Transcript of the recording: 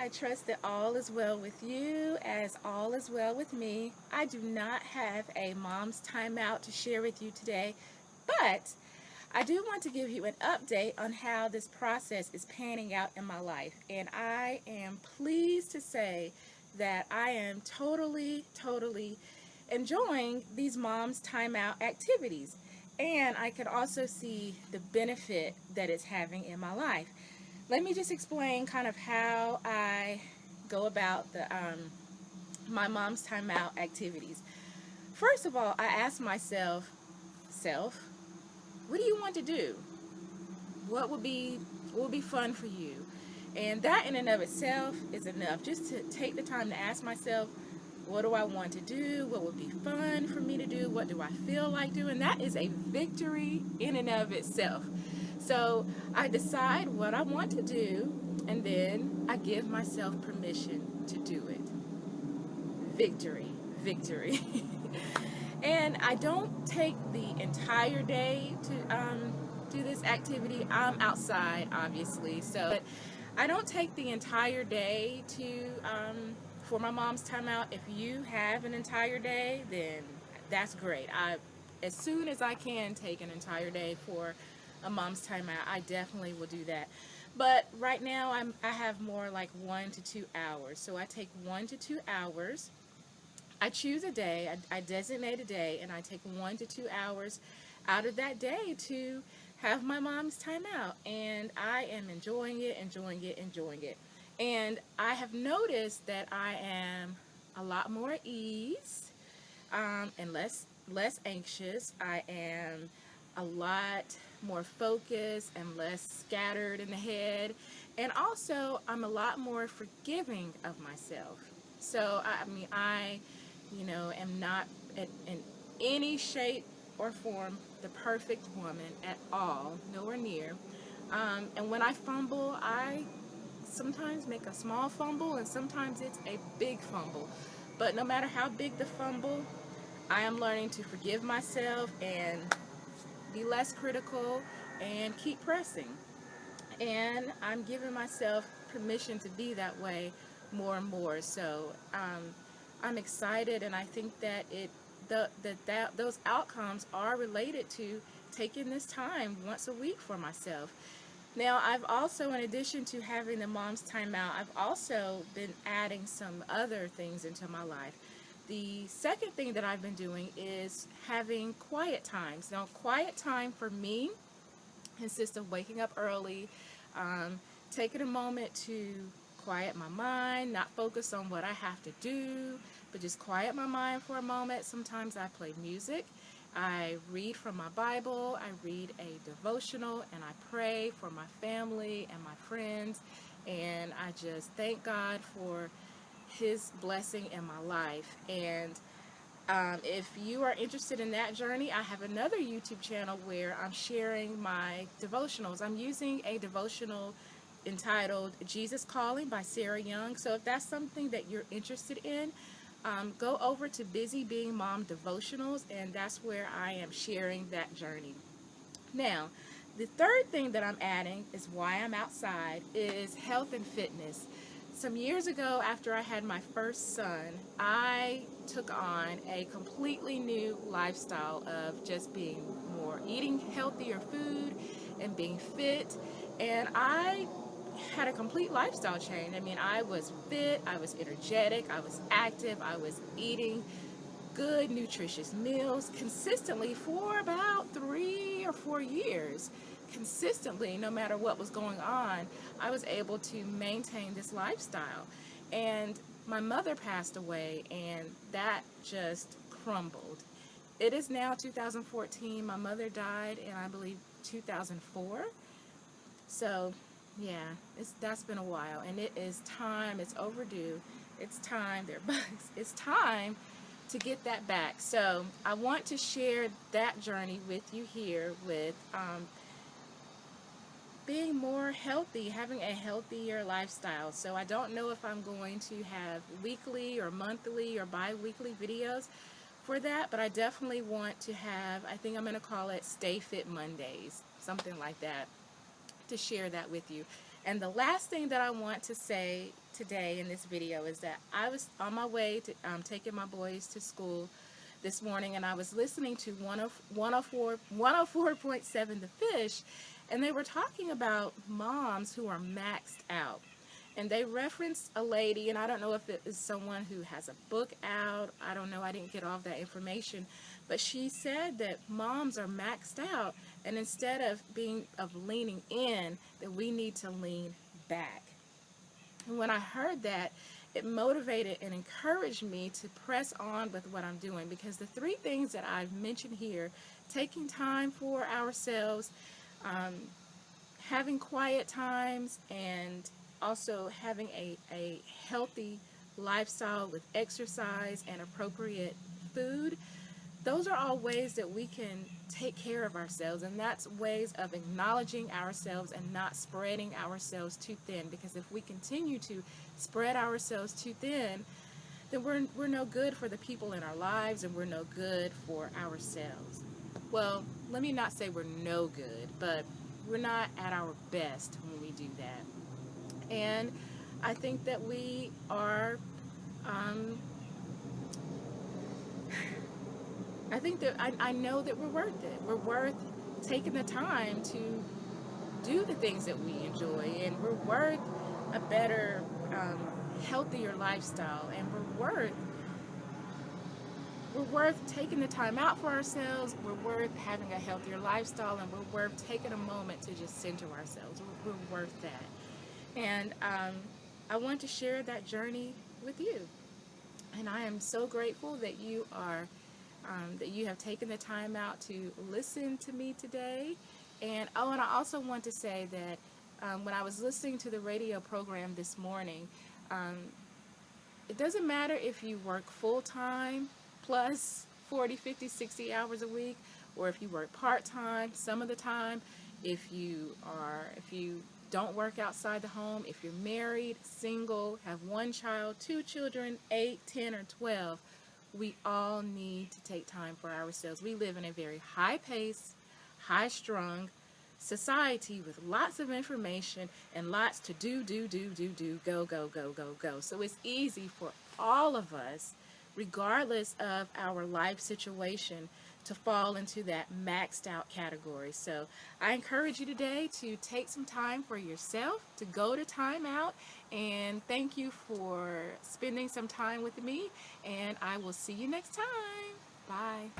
I trust that all is well with you as all is well with me. I do not have a mom's timeout to share with you today, but I do want to give you an update on how this process is panning out in my life. And I am pleased to say that I am totally enjoying these mom's timeout activities. And I can also see the benefit that it's having in my life. Let me just explain kind of how I go about my mom's timeout activities. First of all, I ask myself, what do you want to do? What would be fun for you? And that in and of itself is enough. Just to take the time to ask myself, what do I want to do? What would be fun for me to do? What do I feel like doing? That is a victory in and of itself. So I decide what I want to do, and then I give myself permission to do it. Victory. And I don't take the entire day to do this activity. I'm outside, obviously, so but I don't take the entire day to for my mom's timeout. If you have an entire day, then that's great. As soon as I can take an entire day for a mom's timeout, I definitely will do that. But right now, I have more like 1 to 2 hours. So I take 1 to 2 hours. I choose a day, I designate a day, and I take 1 to 2 hours out of that day to have my mom's timeout. And I am enjoying it. And I have noticed that I am a lot more at ease and less anxious. I am a lot more focused and less scattered in the head. And also, I'm a lot more forgiving of myself. So, I am not in any shape or form the perfect woman at all, nowhere near. And when I fumble, I sometimes make a small fumble, and sometimes it's a big fumble. But no matter how big the fumble, I am learning to forgive myself and be less critical and keep pressing. And I'm giving myself permission to be that way more and more. So I'm excited, and I think that those outcomes are related to taking this time once a week for myself. Now, I've also, in addition to having the mom's timeout, I've also been adding some other things into my life. The second thing that I've been doing is having quiet times. Now, quiet time for me consists of waking up early, taking a moment to quiet my mind, not focus on what I have to do, but just quiet my mind for a moment. Sometimes I play music. I read from my Bible. I read a devotional, and I pray for my family and my friends. And I just thank God for His blessing in my life. And if you are interested in that journey, I have another YouTube channel where I'm sharing my devotionals. I'm using a devotional entitled Jesus Calling by Sarah Young. So if that's something that you're interested in, go over to Busy Being Mom Devotionals, and that's where I am sharing that journey. Now, the third thing that I'm adding is why I'm outside is health and fitness. Some years ago, after I had my first son, I took on a completely new lifestyle of just eating healthier food and being fit. And I had a complete lifestyle change. I mean, I was fit, I was energetic, I was active, I was eating good, nutritious meals consistently for about 3 or 4 years. Consistently, no matter what was going on, I was able to maintain this lifestyle. And my mother passed away, and that just crumbled. It is now 2014. My mother died in, I believe, 2004. So, yeah, that's been a while, and it is time. It's overdue. It's time. There are bugs. It's time to get that back. So I want to share that journey with you here with being more healthy, having a healthier lifestyle. So I don't know if I'm going to have weekly or monthly or bi-weekly videos for that, but I definitely want to have, I think I'm going to call it Stay Fit Mondays, something like that, to share that with you. And the last thing that I want to say today in this video is that I was on my way to taking my boys to school this morning, and I was listening to 104.7 The Fish, and they were talking about moms who are maxed out. And they referenced a lady, and I don't know if it is someone who has a book out. I don't know. I didn't get all of that information. But she said that moms are maxed out, and instead of leaning in, that we need to lean back. And when I heard that, it motivated and encouraged me to press on with what I'm doing, because the three things that I've mentioned here, taking time for ourselves, having quiet times, and also having a healthy lifestyle with exercise and appropriate food, those are all ways that we can take care of ourselves, and that's ways of acknowledging ourselves and not spreading ourselves too thin, because if we continue to spread ourselves too thin, then we're no good for the people in our lives, and we're no good for ourselves. Well, let me not say we're no good, but we're not at our best when we do that. And I think that we are, I know that we're worth it. We're worth taking the time to do the things that we enjoy, and we're worth a better, healthier lifestyle, and we're worth taking the time out for ourselves. We're worth having a healthier lifestyle, and we're worth taking a moment to just center ourselves. We're worth that. And I want to share that journey with you. And I am so grateful that you have taken the time out to listen to me today. And and I also want to say that when I was listening to the radio program this morning, it doesn't matter if you work full-time plus 40, 50, 60 hours a week, or if you work part-time some of the time, if you don't work outside the home, if you're married, single, have one child, two children, 8, 10, or 12, we all need to take time for ourselves. We live in a very high-paced, high-strung society with lots of information and lots to do, go, go, go, go, go. So it's easy for all of us, regardless of our life situation, to fall into that maxed out category. So I encourage you today to take some time for yourself, to go to time out, and thank you for spending some time with me, and I will see you next time. Bye.